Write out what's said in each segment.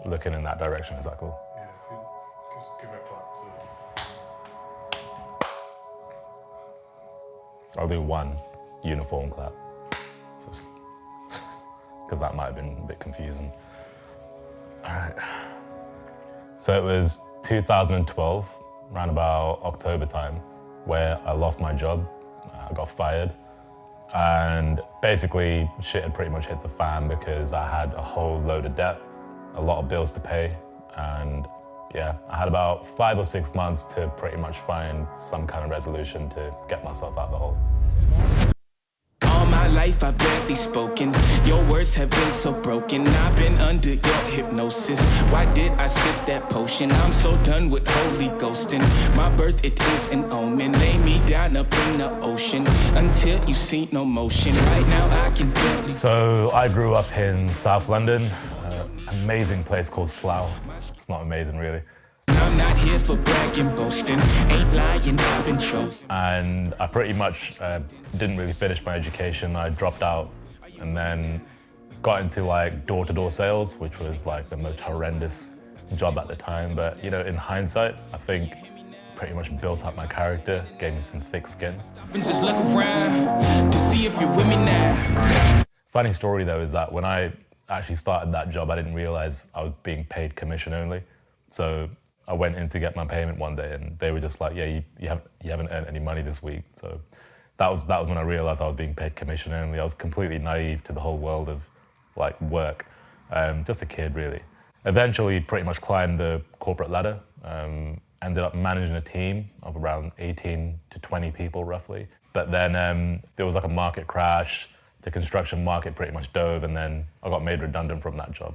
looking in that direction. Is that cool? Yeah, if you just give it a clap. I'll do one uniform clap, because that might have been a bit confusing. All right. So it was 2012, around about October time, where I lost my job. I got fired. And basically, shit had pretty much hit the fan because I had a whole load of debt, a lot of bills to pay, and yeah, I had about 5 or 6 months to pretty much find some kind of resolution to get myself out of the hole. All my life I've barely spoken. Your words have been so broken. I've been under your hypnosis. Why did I sip that potion? I'm so done with holy ghosting. My birth, it is an omen. Lay me down up in the ocean until you see no motion. Right now I can barely. So I grew up in South London, amazing place called Slough. It's not amazing really. I'm not here for bragging, boasting. Ain't lying, I've been chosen. And I pretty much didn't really finish my education. I dropped out and then got into like door-to-door sales, which was like the most horrendous job at the time. But you know, in hindsight, I think pretty much built up my character, gave me some thick skin. Just look around to see if you're with me now. Funny story though is that when I actually started that job, I didn't realize I was being paid commission only. So I went in to get my payment one day and they were just like, yeah, you haven't earned any money this week. So that was when I realized I was being paid commission only. I was completely naive to the whole world of like work, just a kid really. Eventually pretty much climbed the corporate ladder, ended up managing a team of around 18 to 20 people roughly. But then there was like a market crash, the construction market pretty much dove, and then I got made redundant from that job.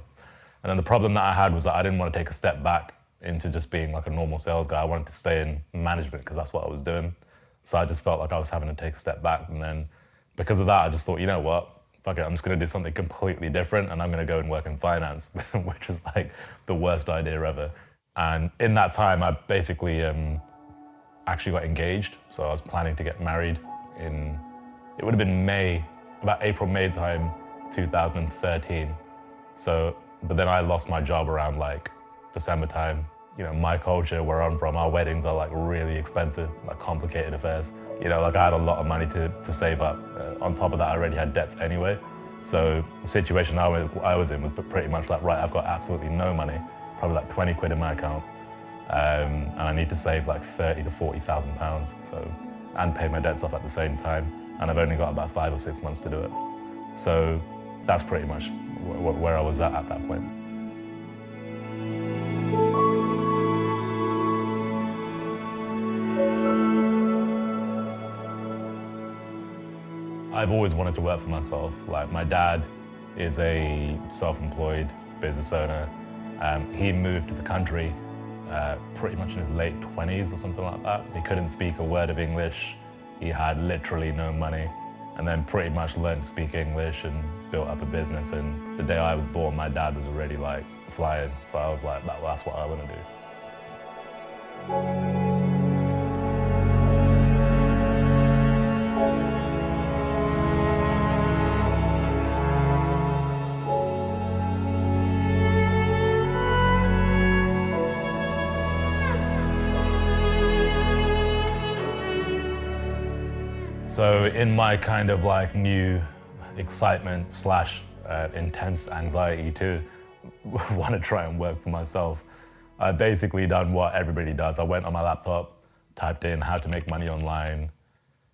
And then the problem that I had was that I didn't want to take a step back into just being like a normal sales guy. I wanted to stay in management because that's what I was doing. So I just felt like I was having to take a step back. And then because of that, I just thought, you know what, fuck it, I'm just gonna do something completely different and I'm gonna go and work in finance, which is like the worst idea ever. And in that time, I basically actually got engaged. So I was planning to get married in, it would have been May, about April, May time, 2013. So, but then I lost my job around like December time. You know, my culture, where I'm from, our weddings are like really expensive, like complicated affairs. You know, like I had a lot of money to save up. On top of that, I already had debts anyway. So the situation I was in was pretty much like, right, I've got absolutely no money, probably like 20 quid in my account. And I need to save like 30 to 40,000 pounds. So, and pay my debts off at the same time. And I've only got about 5 or 6 months to do it. So that's pretty much where I was at that point. I've always wanted to work for myself. Like my dad is a self-employed business owner. He moved to the country pretty much in his late 20s or something like that. He couldn't speak a word of English. He had literally no money, and then pretty much learned to speak English and built up a business. And the day I was born, my dad was already like flying. So I was like, that's what I want to do. So in my kind of like new excitement slash intense anxiety to want to try and work for myself, I basically done what everybody does. I went on my laptop, typed in how to make money online,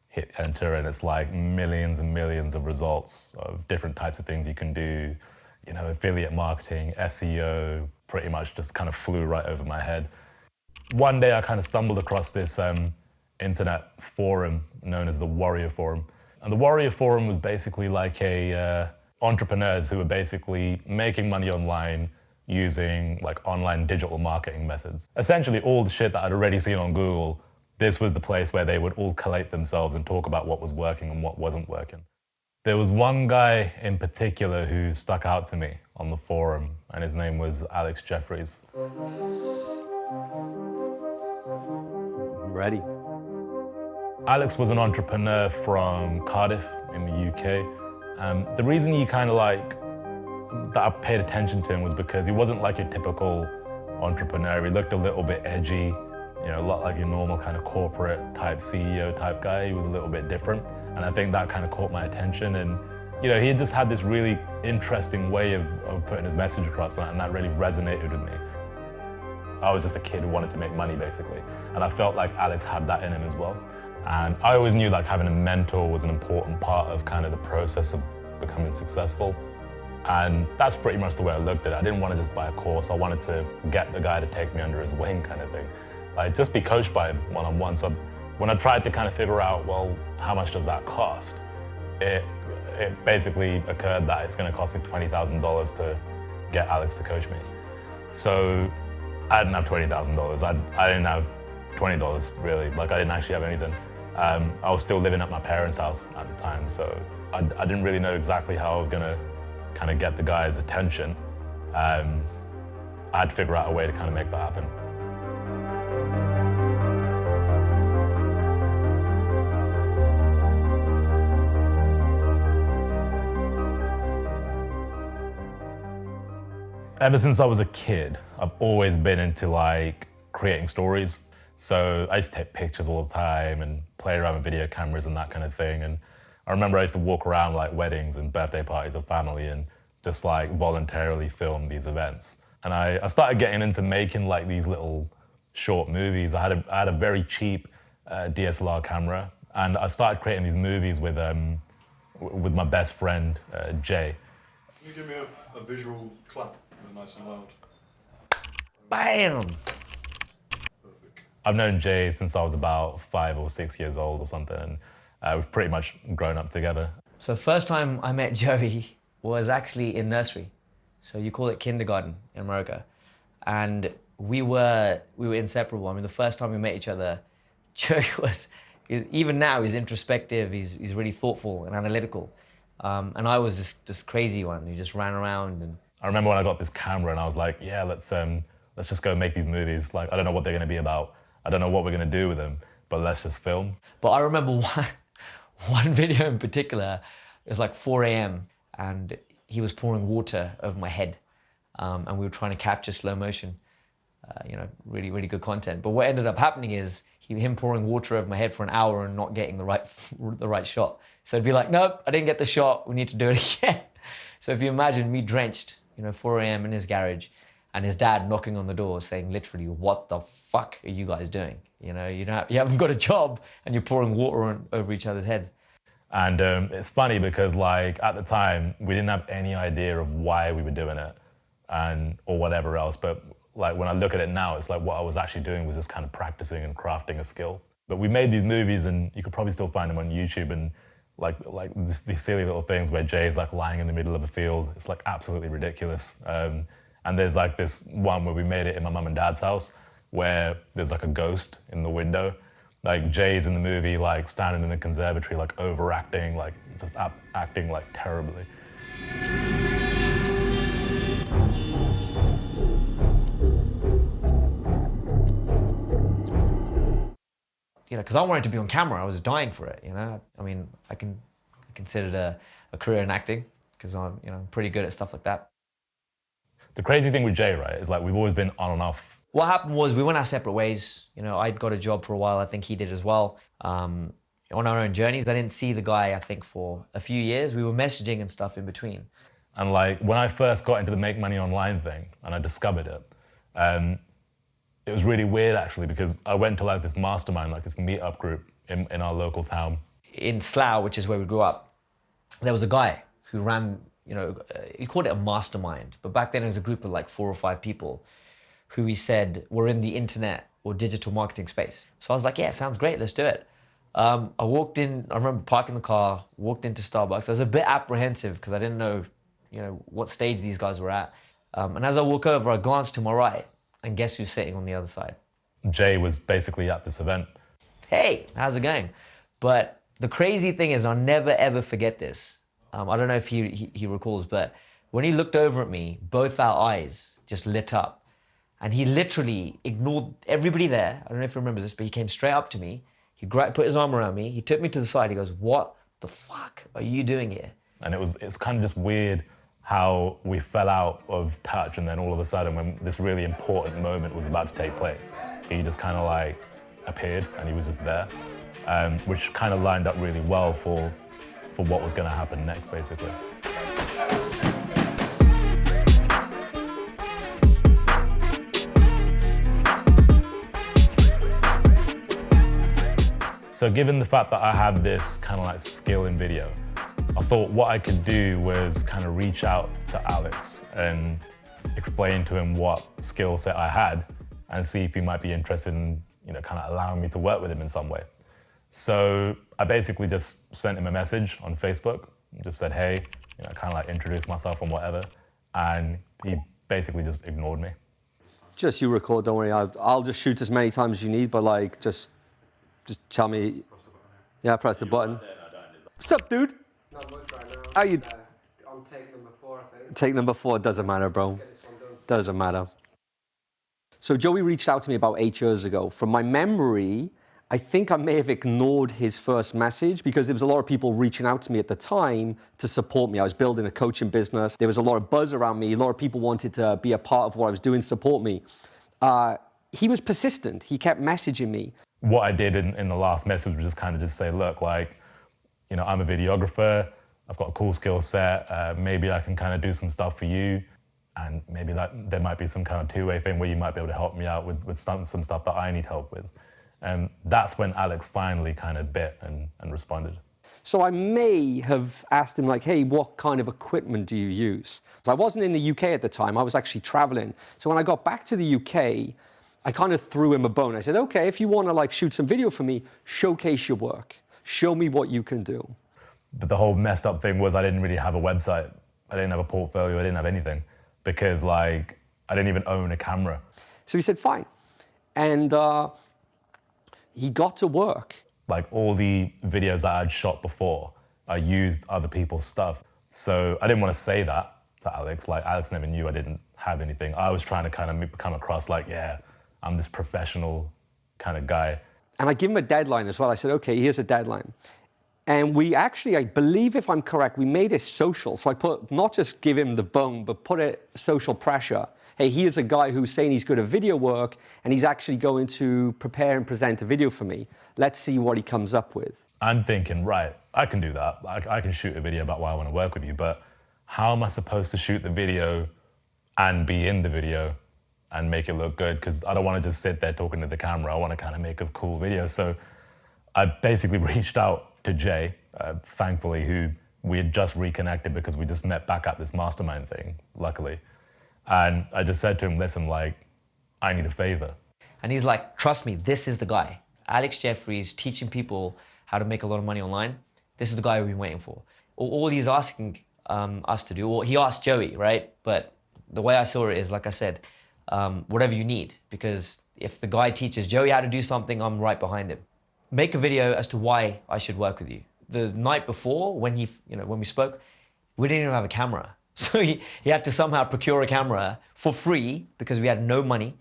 hit enter, and it's like millions and millions of results of different types of things you can do. You know, affiliate marketing, SEO, pretty much just kind of flew right over my head. One day I kind of stumbled across this internet forum known as the Warrior Forum. And the Warrior Forum was basically like entrepreneurs who were basically making money online using like online digital marketing methods. Essentially all the shit that I'd already seen on Google, this was the place where they would all collate themselves and talk about what was working and what wasn't working. There was one guy in particular who stuck out to me on the forum, and his name was Alex Jeffries. Ready. Alex was an entrepreneur from Cardiff in the UK. The reason you kind of like that I paid attention to him was because he wasn't like your typical entrepreneur. He looked a little bit edgy, you know, a lot like your normal kind of corporate type CEO type guy. He was a little bit different. And I think that kind of caught my attention. And, you know, he just had this really interesting way of putting his message across, and that really resonated with me. I was just a kid who wanted to make money, basically. And I felt like Alex had that in him as well. And I always knew like having a mentor was an important part of kind of the process of becoming successful. And that's pretty much the way I looked at it. I didn't want to just buy a course. I wanted to get the guy to take me under his wing kind of thing. Like just be coached by him one-on-one. So when I tried to kind of figure out, well, how much does that cost? It basically occurred that it's going to cost me $20,000 to get Alex to coach me. So I didn't have $20,000. I didn't have $20 really. Like I didn't actually have anything. I was still living at my parents' house at the time. So I didn't really know exactly how I was going to kind of get the guy's attention. I had to figure out a way to kind of make that happen. Ever since I was a kid, I've always been into like creating stories. So I used to take pictures all the time and play around with video cameras and that kind of thing. And I remember I used to walk around like weddings and birthday parties of family and just like voluntarily film these events. And I started getting into making like these little short movies. I had a very cheap DSLR camera, and I started creating these movies with my best friend, Jay. Can you give me a visual clap, nice and loud? Bam! Perfect. I've known Jay since I was about 5 or 6 years old or something, and we've pretty much grown up together. So first time I met Joey was actually in nursery. So you call it kindergarten in America. And we were inseparable. I mean, the first time we met each other, Joey even now, he's introspective, he's really thoughtful and analytical. And I was this crazy one who just ran around. And I remember when I got this camera and I was like, yeah, let's just go make these movies. Like, I don't know what they're gonna be about. I don't know what we're gonna do with them, but let's just film. But I remember one video in particular, it was like 4 a.m. and he was pouring water over my head. And we were trying to capture slow motion, you know, really, really good content. But what ended up happening is him pouring water over my head for an hour and not getting the right shot. So it'd be like, nope, I didn't get the shot. We need to do it again. So if you imagine me drenched, you know, 4 a.m. in his garage, and his dad knocking on the door saying literally, what the fuck are you guys doing? You know, you haven't got a job and you're pouring water over each other's heads. And it's funny because like at the time, we didn't have any idea of why we were doing it or whatever else. But like when I look at it now, it's like what I was actually doing was just kind of practicing and crafting a skill. But we made these movies, and you could probably still find them on YouTube, and like these silly little things where Jay's like lying in the middle of a field. It's like absolutely ridiculous. And there's like this one where we made it in my mum and dad's house where there's like a ghost in the window. Like Jay's in the movie, like standing in the conservatory, like overacting, like just acting like terribly. You know, because I wanted to be on camera, I was dying for it, you know? I mean, I considered a career in acting because I'm pretty good at stuff like that. The crazy thing with Jay, right, is like we've always been on and off. What happened was we went our separate ways. You know, I'd got a job for a while, I think he did as well. On our own journeys, I didn't see the guy, I think, for a few years. We were messaging and stuff in between. And like when I first got into the make money online thing and I discovered it was really weird actually, because I went to like this mastermind, like this meetup group in our local town. In Slough, which is where we grew up, there was a guy who ran, he called it a mastermind, but back then it was a group of like 4 or 5 people who he said were in the internet or digital marketing space. So I was like, yeah, sounds great, let's do it. I walked in, I remember parking the car, walked into Starbucks. I was a bit apprehensive because I didn't know, what stage these guys were at. And as I walk over, I glanced to my right, and guess who's sitting on the other side? Jay was basically at this event. Hey, how's it going? But the crazy thing is, I'll never ever forget this. I don't know if he recalls, but when he looked over at me, both our eyes just lit up. And he literally ignored everybody there. I don't know if you remember this, but he came straight up to me. He put his arm around me. He took me to the side. He goes, what the fuck are you doing here? And it's kind of just weird how we fell out of touch, and then all of a sudden when this really important moment was about to take place, he just kind of like appeared and he was just there, which kind of lined up really well for what was going to happen next, basically. So given the fact that I had this kind of like skill in video, I thought what I could do was kind of reach out to Alex and explain to him what skill set I had and see if he might be interested in, you know, kind of allowing me to work with him in some way. So I basically just sent him a message on Facebook and just said, hey, you know, kind of like introduced myself and whatever. And he basically just ignored me. Just you record, don't worry. I'll just shoot as many times as you need, but like, just tell me. Yeah, press the button. What's up, dude? Not much right now. How you? I'm take number 4, I think. Take number 4, doesn't matter, bro. Get this one done. Doesn't matter. So Joey reached out to me about 8 years ago. From my memory, I think I may have ignored his first message because there was a lot of people reaching out to me at the time to support me. I was building a coaching business. There was a lot of buzz around me. A lot of people wanted to be a part of what I was doing, support me. He was persistent. He kept messaging me. What I did in the last message was just kind of just say, look, like, you know, I'm a videographer. I've got a cool skill set. Maybe I can kind of do some stuff for you. And maybe that there might be some kind of two-way thing where you might be able to help me out with some stuff that I need help with. And that's when Alex finally kind of bit and responded. So I may have asked him like, hey, what kind of equipment do you use? So I wasn't in the UK at the time. I was actually traveling. So when I got back to the UK, I kind of threw him a bone. I said, okay, if you want to like shoot some video for me, showcase your work. Show me what you can do. But the whole messed up thing was I didn't really have a website. I didn't have a portfolio. I didn't have anything because like I didn't even own a camera. So he said, fine. And he got to work. Like all the videos that I'd shot before, I used other people's stuff. So I didn't want to say that to Alex. Like Alex never knew I didn't have anything. I was trying to kind of come across like, yeah, I'm this professional kind of guy. And I give him a deadline as well. I said, okay, here's a deadline. And we actually, I believe if I'm correct, we made it social. So I put, not just give him the bone, but put it social pressure. Hey, here's a guy who's saying he's good at video work and he's actually going to prepare and present a video for me. Let's see what he comes up with. I'm thinking, right, I can do that. I can shoot a video about why I want to work with you, but how am I supposed to shoot the video and be in the video and make it look good? Because I don't want to just sit there talking to the camera. I want to kind of make a cool video. So I basically reached out to Jay, thankfully, who we had just reconnected because we just met back at this mastermind thing, luckily. And I just said to him, listen, like, I need a favor. And he's like, trust me, this is the guy. Alex Jeffries teaching people how to make a lot of money online. This is the guy we've been waiting for. All he's asking us to do, or he asked Joey, right? But the way I saw it is, like I said, whatever you need, because if the guy teaches Joey how to do something, I'm right behind him. Make a video as to why I should work with you. The night before, when we spoke, we didn't even have a camera. So he had to somehow procure a camera for free because we had no money.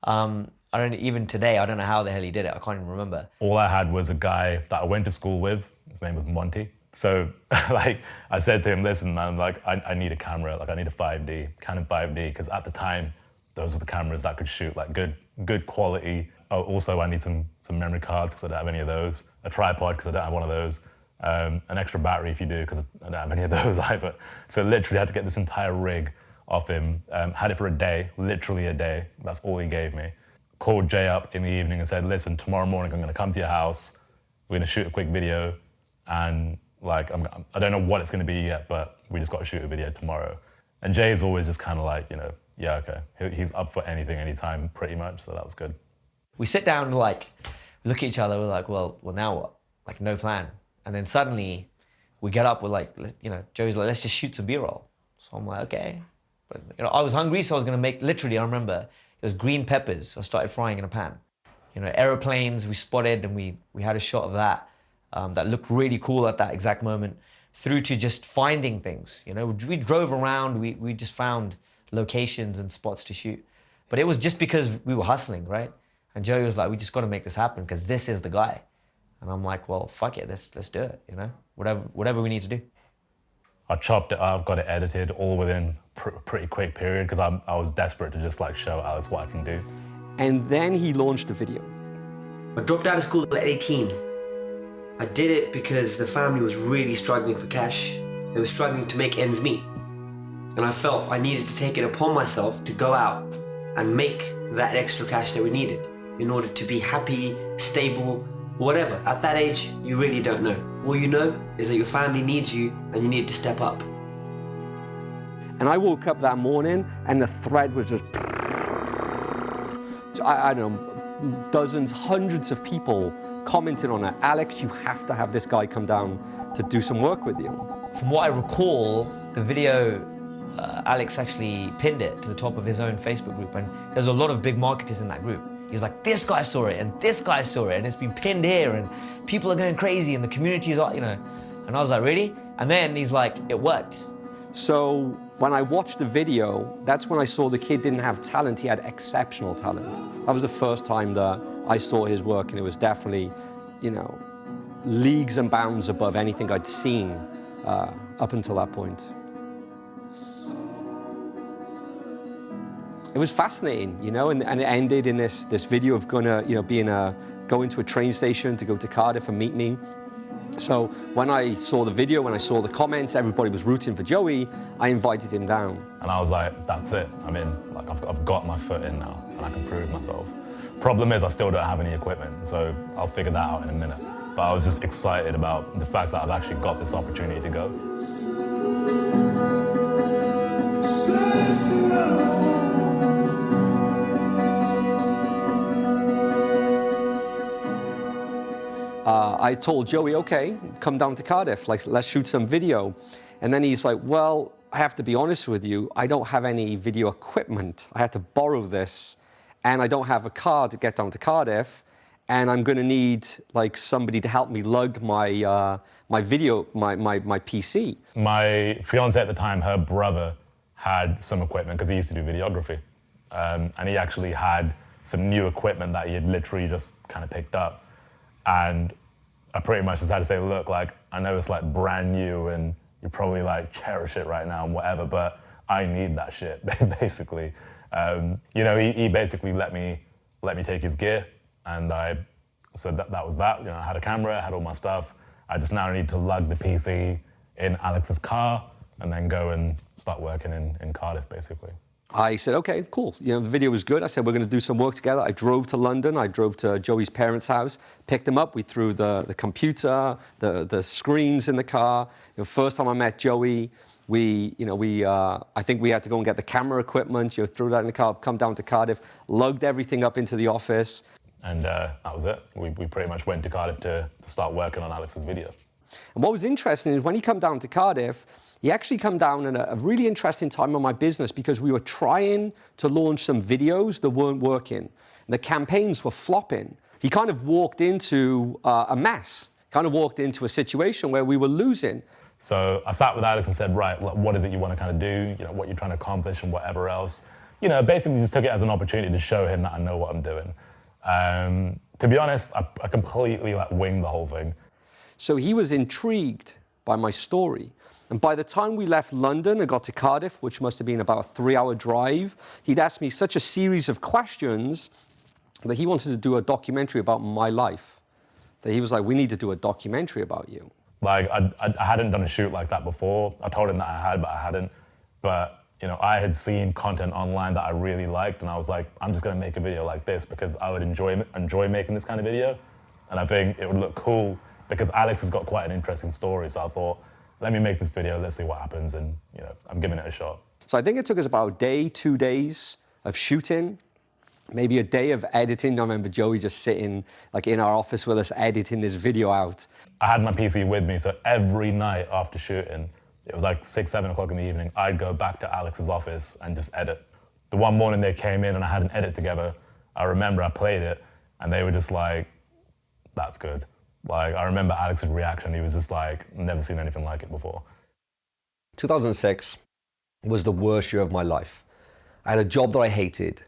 Even today, I don't know how the hell he did it. I can't even remember. All I had was a guy that I went to school with. His name was Monty. So like I said to him, listen, man, like I need a camera. Like I need a 5D, Canon 5D, because at the time, those were the cameras that could shoot like good quality. Oh, also, I need some memory cards because I don't have any of those. A tripod because I don't have one of those. An extra battery if you do because I don't have any of those either. So literally had to get this entire rig off him. Had it for a day, literally a day. That's all he gave me. Called Jay up in the evening and said, listen, tomorrow morning I'm going to come to your house. We're going to shoot a quick video. And like, I don't know what it's going to be yet, but we just got to shoot a video tomorrow. And Jay's always just kind of like, you know, yeah, okay. He's up for anything, anytime, pretty much. So that was good. We sit down and like, look at each other. We're like, well, now what? Like, no plan. And then suddenly we get up, we're like, Joey's like, let's just shoot some B-roll. So I'm like, okay. But I was hungry, so I was gonna make, literally, I remember, it was green peppers I started frying in a pan. Aeroplanes we spotted and we had a shot of that that looked really cool at that exact moment, through to just finding things. We drove around, we just found locations and spots to shoot. But it was just because we were hustling, right? And Joey was like, we just gotta make this happen because this is the guy. And I'm like, well, fuck it, let's do it, whatever we need to do. I chopped it up, got it edited, all within a pretty quick period because I was desperate to just like show Alex what I can do. And then he launched a video. I dropped out of school at 18. I did it because the family was really struggling for cash. They were struggling to make ends meet. And I felt I needed to take it upon myself to go out and make that extra cash that we needed in order to be happy, stable, whatever. At that age, you really don't know. All you know is that your family needs you and you need to step up. And I woke up that morning and the thread was just, I don't know, dozens, hundreds of people commented on it. Alex, you have to have this guy come down to do some work with you. From what I recall, the video, Alex actually pinned it to the top of his own Facebook group, and there's a lot of big marketers in that group. He was like, this guy saw it, and this guy saw it, and it's been pinned here, and people are going crazy, and the community is, you know. And I was like, really? And then he's like, it worked. So when I watched the video, that's when I saw the kid didn't have talent, he had exceptional talent. That was the first time that I saw his work, and it was definitely, you know, leagues and bounds above anything I'd seen up until that point. It was fascinating, you know, and it ended in this video of going to a train station to go to Cardiff and meet me. So when I saw the video, when I saw the comments, everybody was rooting for Joey, I invited him down. And I was like, that's it, I'm in. Like, I've got my foot in now, and I can prove myself. Problem is, I still don't have any equipment, so I'll figure that out in a minute. But I was just excited about the fact that I've actually got this opportunity to go. I told Joey, okay, come down to Cardiff, like, let's shoot some video. And then he's like, well, I have to be honest with you, I don't have any video equipment. I had to borrow this, and I don't have a car to get down to Cardiff, and I'm gonna need like somebody to help me lug my my PC. My fiance at the time, her brother had some equipment because he used to do videography. And he actually had some new equipment that he had literally just kind of picked up. And I pretty much just had to say, look, like, I know it's like brand new and you probably like cherish it right now and whatever, but I need that shit, basically. You know, he basically let me take his gear, and so that was that. You know, I had a camera, I had all my stuff. I just now need to lug the PC in Alex's car and then go and start working in Cardiff, basically. I said, okay, cool. You know, the video was good. I said, we're going to do some work together. I drove to London. I drove to Joey's parents' house, picked him up. We threw the computer, the screens in the car. You know, first time I met Joey, I think we had to go and get the camera equipment. You know, threw that in the car, come down to Cardiff, lugged everything up into the office. And that was it. We pretty much went to Cardiff to start working on Alex's video. And what was interesting is when he came down to Cardiff, he actually came down at a really interesting time in my business because we were trying to launch some videos that weren't working. The campaigns were flopping. He kind of walked into a mess, kind of walked into a situation where we were losing. So I sat with Alex and said, right, what is it you want to kind of do? You know, what you're trying to accomplish and whatever else. You know, basically just took it as an opportunity to show him that I know what I'm doing. To be honest, I completely like winged the whole thing. So he was intrigued by my story. And by the time we left London and got to Cardiff, which must have been about a 3-hour drive, he'd asked me such a series of questions that he wanted to do a documentary about my life. That he was like, we need to do a documentary about you. Like, I hadn't done a shoot like that before. I told him that I had, but I hadn't. But, you know, I had seen content online that I really liked, and I was like, I'm just gonna make a video like this because I would enjoy making this kind of video. And I think it would look cool because Alex has got quite an interesting story, so I thought, let me make this video, let's see what happens, and you know, I'm giving it a shot. So I think it took us about a day, 2 days of shooting, maybe a day of editing. I remember Joey just sitting like in our office with us editing this video out. I had my PC with me, so every night after shooting, it was like 6, 7 o'clock in the evening, I'd go back to Alex's office and just edit. The one morning they came in and I had an edit together, I remember I played it and they were just like, that's good. Like, I remember Alex's reaction, he was just like, never seen anything like it before. 2006 was the worst year of my life. I had a job that I hated.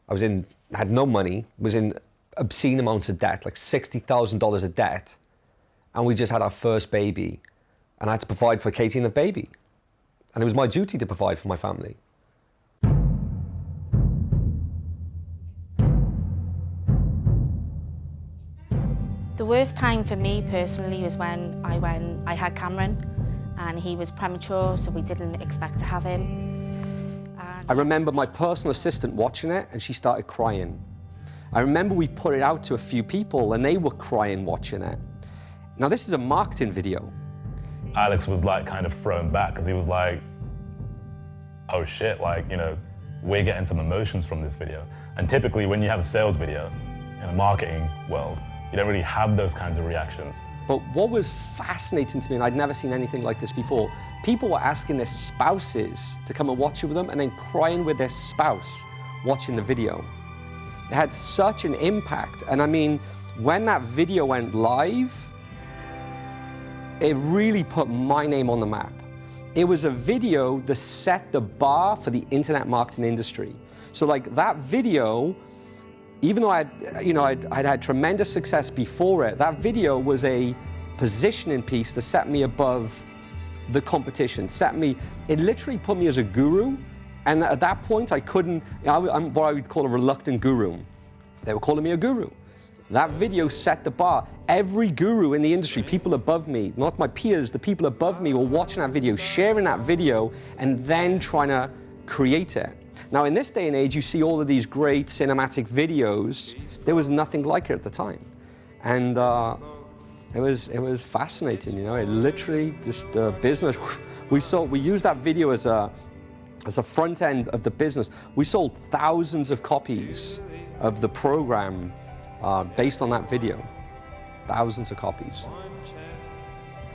Had no money, was in obscene amounts of debt, like $60,000 of debt. And we just had our first baby. and I had to provide for Katie and the baby. And it was my duty to provide for my family. The worst time for me personally was when I had Cameron, and he was premature, so we didn't expect to have him. I remember my personal assistant watching it, and she started crying. I remember we put it out to a few people, and they were crying watching it. Now, this is a marketing video. Alex was like kind of thrown back because he was like, oh shit, like, you know, we're getting some emotions from this video. And typically when you have a sales video in a marketing world, you don't really have those kinds of reactions. But what was fascinating to me, and I'd never seen anything like this before, people were asking their spouses to come and watch it with them and then crying with their spouse watching the video. It had such an impact. And I mean, when that video went live, it really put my name on the map. It was a video that set the bar for the internet marketing industry. So like that video, even though I'd had tremendous success before it, that video was a positioning piece that set me above the competition, it literally put me as a guru. And at that point, I'm what I would call a reluctant guru. They were calling me a guru. That video set the bar. Every guru in the industry, people above me, not my peers, the people above me were watching that video, sharing that video, and then trying to create it. Now, in this day and age, you see all of these great cinematic videos. There was nothing like it at the time. And it was fascinating, you know, it literally just business. We used that video as a front end of the business. We sold thousands of copies of the program based on that video. Thousands of copies.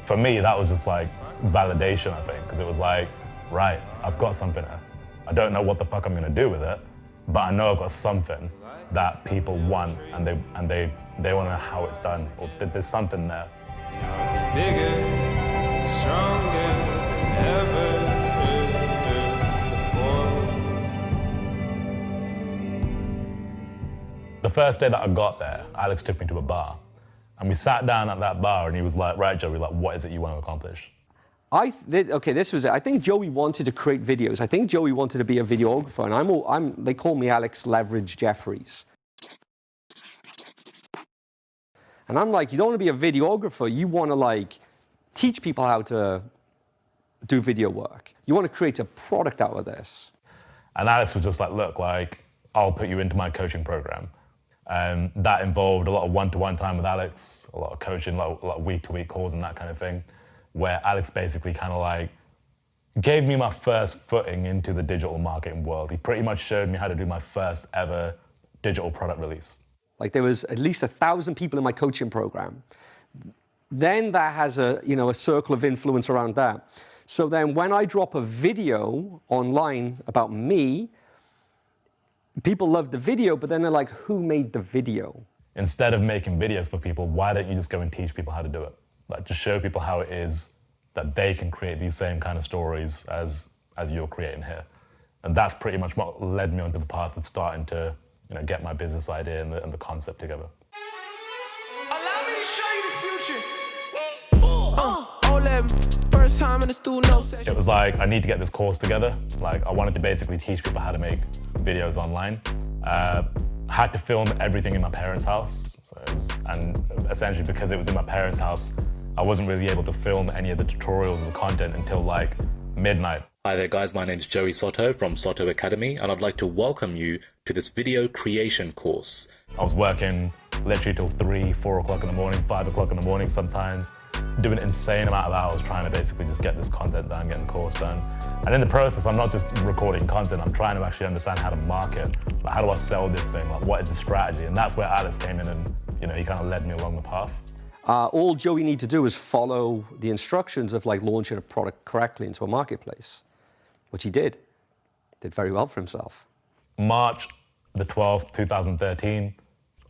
For me, that was just like validation, I think, because it was like, right, I've got something here. I don't know what the fuck I'm gonna do with it, but I know I've got something that people want, and they want to know how it's done, or there's something there. Bigger, stronger than ever before. The first day that I got there, Alex took me to a bar, and we sat down at that bar, and he was like, right, Joey, like, what is it you want to accomplish? This was it. I think Joey wanted to create videos. I think Joey wanted to be a videographer, and they call me Alex Leverage Jeffries. And I'm like, you don't want to be a videographer, you want to like teach people how to do video work. You want to create a product out of this. And Alex was just like, look, like, I'll put you into my coaching program. And that involved a lot of one-to-one time with Alex, a lot of coaching, a lot of week-to-week calls and that kind of thing, where Alex basically kind of like gave me my first footing into the digital marketing world. He pretty much showed me how to do my first ever digital product release. Like there was at least 1,000 people in my coaching program. Then that has a circle of influence around that. So then when I drop a video online about me, people love the video, but then they're like, who made the video? Instead of making videos for people, why don't you just go and teach people how to do it? Like, just show people how it is that they can create these same kind of stories as you're creating here. And that's pretty much what led me onto the path of starting to get my business idea and the concept together. Allow me to show you the future. First time in the studio session. It was like, I need to get this course together. Like, I wanted to basically teach people how to make videos online. Had to film everything in my parents' house. And essentially because it was in my parents' house, I wasn't really able to film any of the tutorials or the content until like midnight. Hi there guys, my name's Joey Xoto from Xoto Academy, and I'd like to welcome you to this video creation course. I was working literally till 3, 4 o'clock in the morning, 5 o'clock in the morning sometimes, doing an insane amount of hours trying to basically just get this content done, get the course done. And in the process, I'm not just recording content, I'm trying to actually understand how to market. Like, how do I sell this thing? Like, what is the strategy? And that's where Alex came in and he kind of led me along the path. All Joey need to do is follow the instructions of like launching a product correctly into a marketplace, which he did. Did very well for himself. March the 12th, 2013,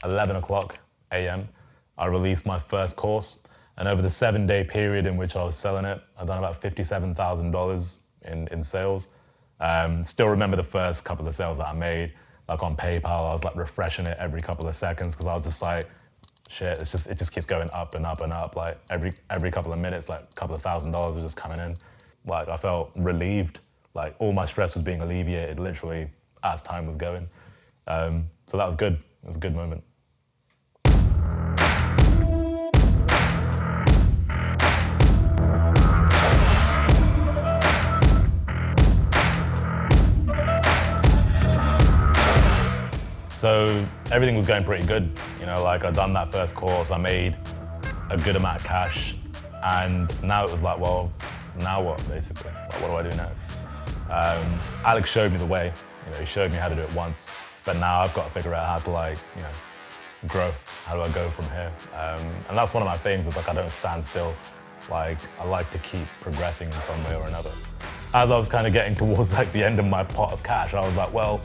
11 o'clock a.m., I released my first course. And over the 7-day period in which I was selling it, I've done about $57,000 in sales. Still remember the first couple of sales that I made, like on PayPal. I was like refreshing it every couple of seconds because I was just like, shit, it just keeps going up and up and up. Like every couple of minutes, like a couple of $1,000s was just coming in. Like I felt relieved. Like all my stress was being alleviated literally as time was going. So that was good. It was a good moment. So everything was going pretty good. You know, like I'd done that first course, I made a good amount of cash, and now it was like, well, now what, basically? Like, what do I do next? Alex showed me the way. You know, he showed me how to do it once, but now I've got to figure out how to, like, you know, grow. How do I go from here? And that's one of my things, is like I don't stand still. Like, I like to keep progressing in some way or another. As I was kind of getting towards like the end of my pot of cash, I was like, well,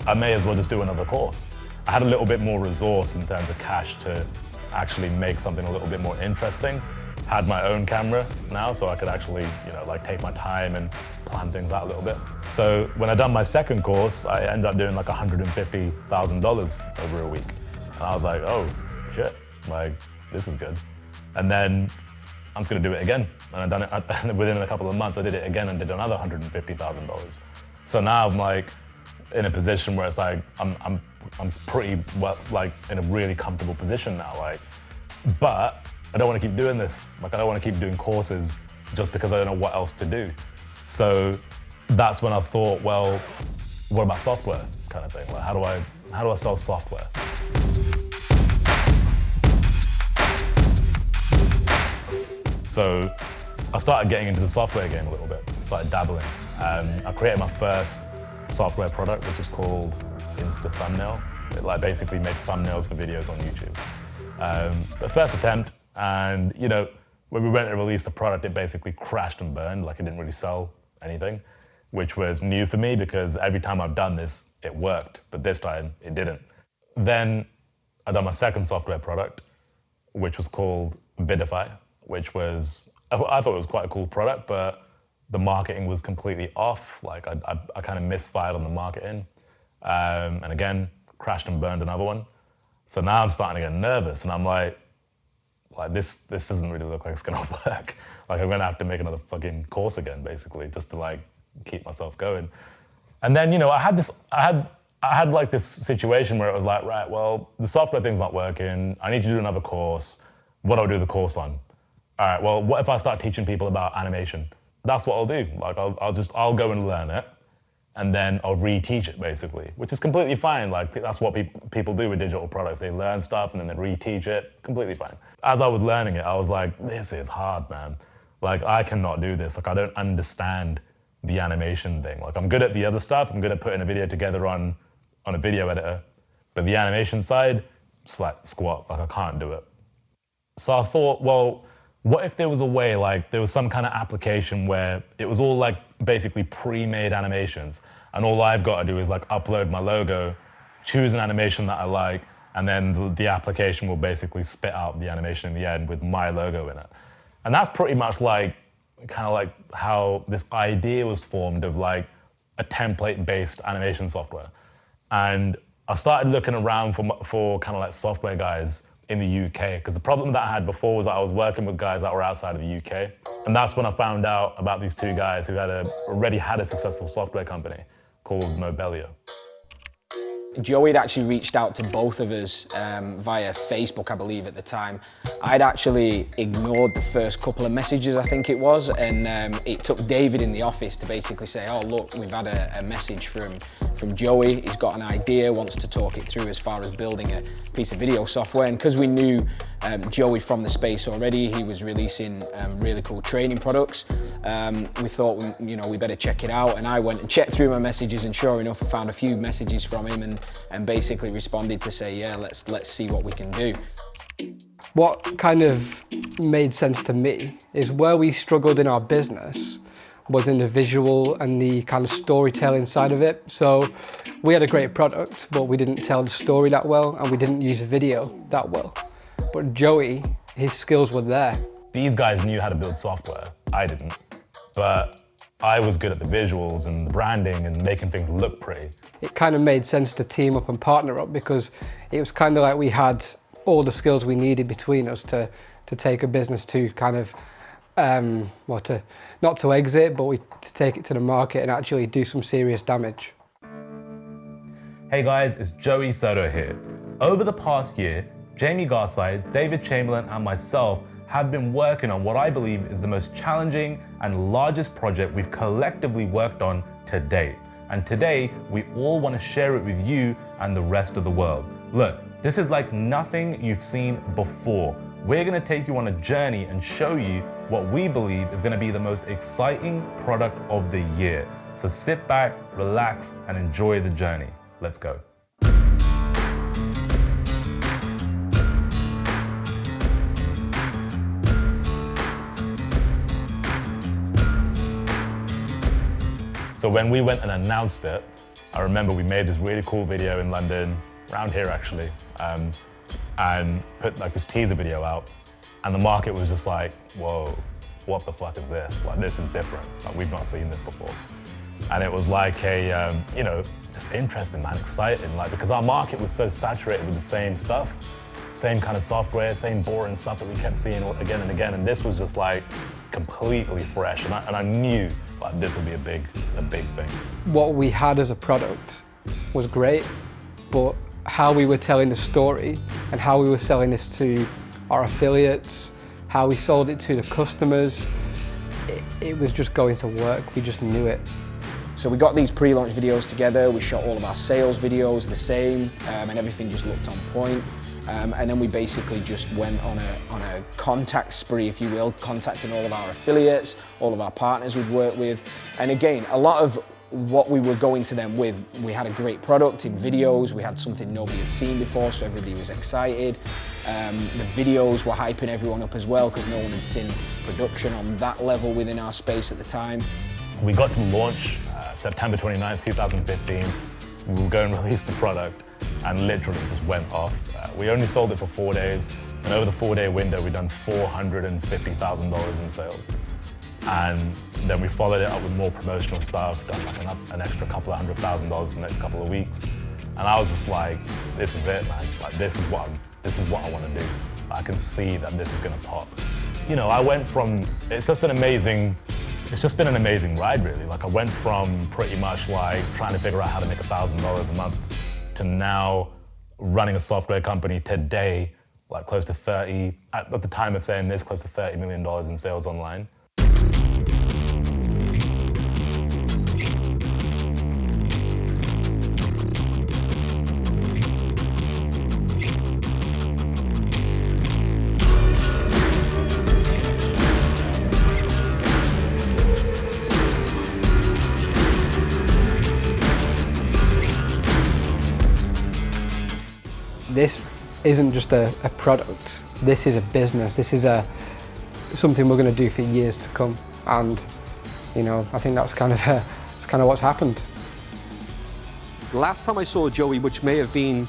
I may as well just do another course. I had a little bit more resource in terms of cash to actually make something a little bit more interesting. Had my own camera now, so I could actually, you know, like take my time and plan things out a little bit. So when I done my second course, I ended up doing like $150,000 over a week. And I was like, oh shit, like this is good. And then I'm just gonna do it again. And I done it within a couple of months. I did it again and did another $150,000. So now I'm like in a position where it's like I'm pretty well, like in a really comfortable position now. Like, but I don't want to keep doing this. Like, I don't want to keep doing courses just because I don't know what else to do. So that's when I thought, well, what about software, kind of thing? Like, how do I sell software? So I started getting into the software game a little bit. Started dabbling. I created my first software product, which is called Insta Thumbnail. It like basically made thumbnails for videos on YouTube. The first attempt, and you know, when we went to release the product, it basically crashed and burned. Like, it didn't really sell anything, which was new for me because every time I've done this, it worked, but this time it didn't. Then I done my second software product, which was called Viddyoze, which was, I thought it was quite a cool product, but the marketing was completely off. Like I kind of misfired on the marketing. And again, crashed and burned another one. So now I'm starting to get nervous, and I'm like this doesn't really look like it's gonna work. Like, I'm gonna have to make another fucking course again, basically, just to like keep myself going. And then, you know, I had like this situation where it was like, right, well, the software thing's not working. I need to do another course. What do I do the course on? All right, well, what if I start teaching people about animation? That's what I'll do. Like, I'll go and learn it, and then I'll reteach it, basically, which is completely fine. Like, that's what people do with digital products. They learn stuff and then they reteach it, completely fine. As I was learning it, I was like, this is hard, man. Like, I cannot do this. Like, I don't understand the animation thing. Like, I'm good at the other stuff. I'm good at putting a video together on a video editor, but the animation side, it's like squat. Like, I can't do it. So I thought, well, what if there was a way, like there was some kind of application where it was all like basically pre-made animations, and all I've got to do is like upload my logo, choose an animation that I like, and then the application will basically spit out the animation in the end with my logo in it. And that's pretty much like, kind of like how this idea was formed of like a template-based animation software. And I started looking around for kind of like software guys in the UK, because the problem that I had before was that I was working with guys that were outside of the UK. And that's when I found out about these two guys who already had a successful software company called Nobelio. Joey had actually reached out to both of us via Facebook, I believe, at the time. I'd actually ignored the first couple of messages, I think it was, and it took David in the office to basically say, oh, look, we've had a message from Joey. He's got an idea, wants to talk it through as far as building a piece of video software. And because we knew Joey from the space already, he was releasing really cool training products. We thought, we better check it out. And I went and checked through my messages, and sure enough, I found a few messages from him and basically responded to say, yeah, let's see what we can do. What kind of made sense to me is where we struggled in our business was in the visual and the kind of storytelling side of it. So we had a great product, but we didn't tell the story that well, and we didn't use video that well. But Joey, his skills were there. These guys knew how to build software. I didn't. But I was good at the visuals and the branding and making things look pretty. It kind of made sense to team up and partner up, because it was kind of like we had all the skills we needed between us to take a business to kind of, not to exit, but to take it to the market and actually do some serious damage. Hey guys, it's Joey Xoto here. Over the past year, Jamie Garside, David Chamberlain and myself have been working on what I believe is the most challenging and largest project we've collectively worked on to date. And today, we all want to share it with you and the rest of the world. Look, this is like nothing you've seen before. We're going to take you on a journey and show you what we believe is going to be the most exciting product of the year. So sit back, relax, and enjoy the journey. Let's go. So when we went and announced it, I remember we made this really cool video in London, around here actually, and put like this teaser video out. And the market was just like, whoa, what the fuck is this? Like, this is different. Like, we've not seen this before. And it was like a, you know, just interesting, man, exciting. Like, because our market was so saturated with the same stuff, same kind of software, same boring stuff that we kept seeing again and again. And this was just like completely fresh. And I knew like this would be a big thing. What we had as a product was great, but how we were telling the story and how we were selling this to our affiliates, how we sold it to the customers, it was just going to work. We just knew it. So we got these pre-launch videos together, we shot all of our sales videos the same, and everything just looked on point. And then we basically just went on a contact spree, if you will, contacting all of our affiliates, all of our partners we've worked with. And again, a lot of what we were going to them with, we had a great product in Viddyoze, we had something nobody had seen before, so everybody was excited. The videos were hyping everyone up as well, because no one had seen production on that level within our space at the time. We got to launch September 29th, 2015. We were going to release the product and literally just went off. We only sold it for 4 days, and over the 4-day window, we'd done $450,000 in sales. And then we followed it up with more promotional stuff, done like an extra couple of $100,000 in the next couple of weeks. And I was just like, this is it, man. Like, this is what I want to do. I can see that this is going to pop. You know, I went from, it's just been an amazing ride, really. Like, I went from pretty much like trying to figure out how to make $1,000 a month to now running a software company today, like close to 30, at the time of saying this, close to $30 million in sales online. This isn't just a product, this is a business, this is something we're going to do for years to come. And, you know, I think that's kind of what's happened. The last time I saw Joey, which may have been,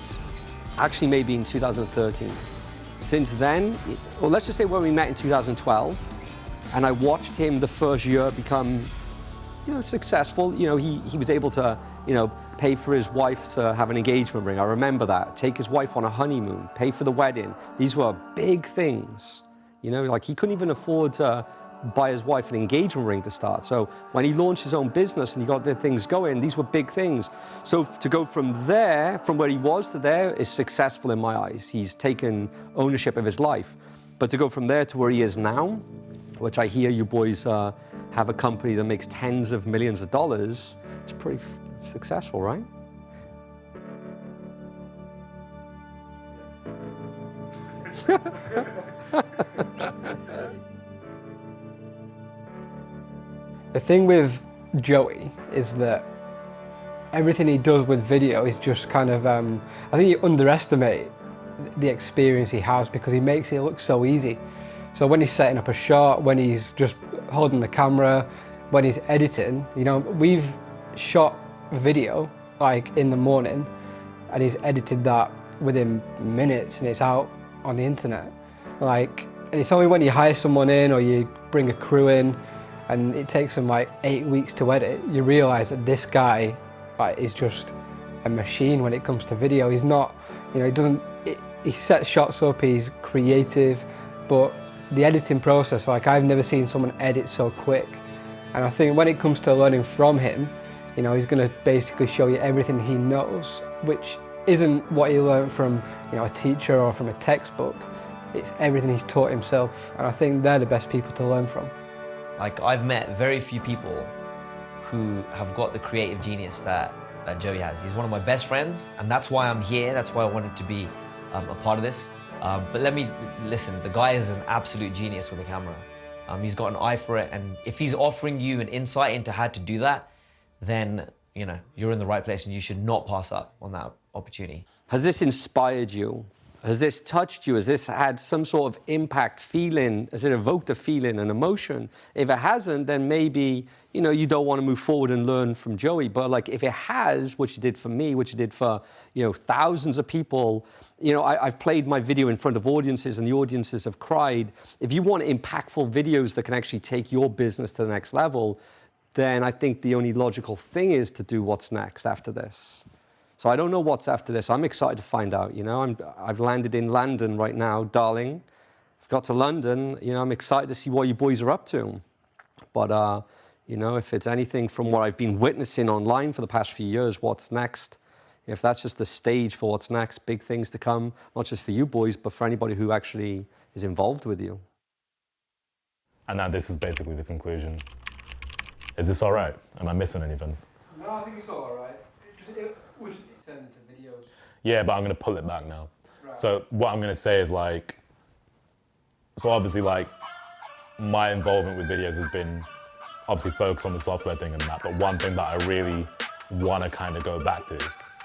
actually maybe in 2013. Since then, well, let's just say when we met in 2012, and I watched him the first year become, you know, successful. You know, he was able to, you know, pay for his wife to have an engagement ring. I remember that. Take his wife on a honeymoon, pay for the wedding. These were big things. You know, like he couldn't even afford to buy his wife an engagement ring to start. So when he launched his own business and he got the things going, these were big things. So to go from there, from where he was to there, is successful in my eyes. He's taken ownership of his life. But to go from there to where he is now, which I hear you boys have a company that makes tens of millions of dollars, it's pretty successful, right? The thing with Joey is that everything he does with video is just kind of, I think you underestimate the experience he has because he makes it look so easy. So when he's setting up a shot, when he's just holding the camera, when he's editing, you know, we've shot video like in the morning and he's edited that within minutes and it's out on the internet. Like, and it's only when you hire someone in or you bring a crew in and it takes them like 8 weeks to edit, you realize that this guy is just a machine when it comes to video. He's not, you know, he sets shots up, he's creative, but the editing process, like I've never seen someone edit so quick. And I think when it comes to learning from him, you know, he's going to basically show you everything he knows, which isn't what he learned from, you know, a teacher or from a textbook. It's everything he's taught himself, and I think they're the best people to learn from. Like, I've met very few people who have got the creative genius that Joey has. He's one of my best friends, and that's why I'm here. That's why I wanted to be a part of this. But listen, the guy is an absolute genius with a camera. He's got an eye for it, and if he's offering you an insight into how to do that, then, you know, you're in the right place and you should not pass up on that opportunity. Has this inspired you? Has this touched you? Has this had some sort of impact, feeling? Has it evoked a feeling, an emotion? If it hasn't, then maybe, you know, you don't want to move forward and learn from Joey. But like, if it has, which it did for me, which it did for, you know, thousands of people, you know, I've played my video in front of audiences and the audiences have cried. If you want impactful videos that can actually take your business to the next level, then I think the only logical thing is to do what's next after this. So I don't know what's after this. I'm excited to find out, you know. I've landed in London right now, darling. I've got to London, you know, I'm excited to see what you boys are up to. But, you know, if it's anything from what I've been witnessing online for the past few years, what's next, if that's just the stage for what's next, big things to come, not just for you boys, but for anybody who actually is involved with you. And now this is basically the conclusion. Is this all right? Am I missing anything? No, I think it's all right. It would turn into videos. Yeah, but I'm going to pull it back now. Right. So what I'm going to say is like, so obviously like my involvement with videos has been obviously focused on the software thing and that, but one thing that I really want to kind of go back to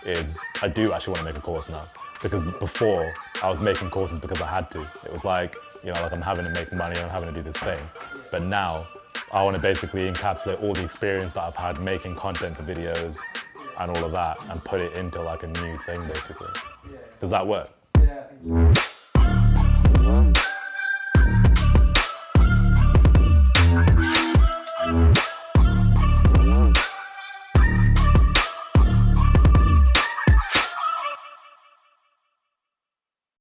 is I do actually want to make a course now, because before I was making courses because I had to. It was like, you know, like I'm having to make money, I'm having to do this thing. But now I want to basically encapsulate all the experience that I've had making content for videos and all of that and put it into like a new thing basically. Does that work? Yeah, I think so.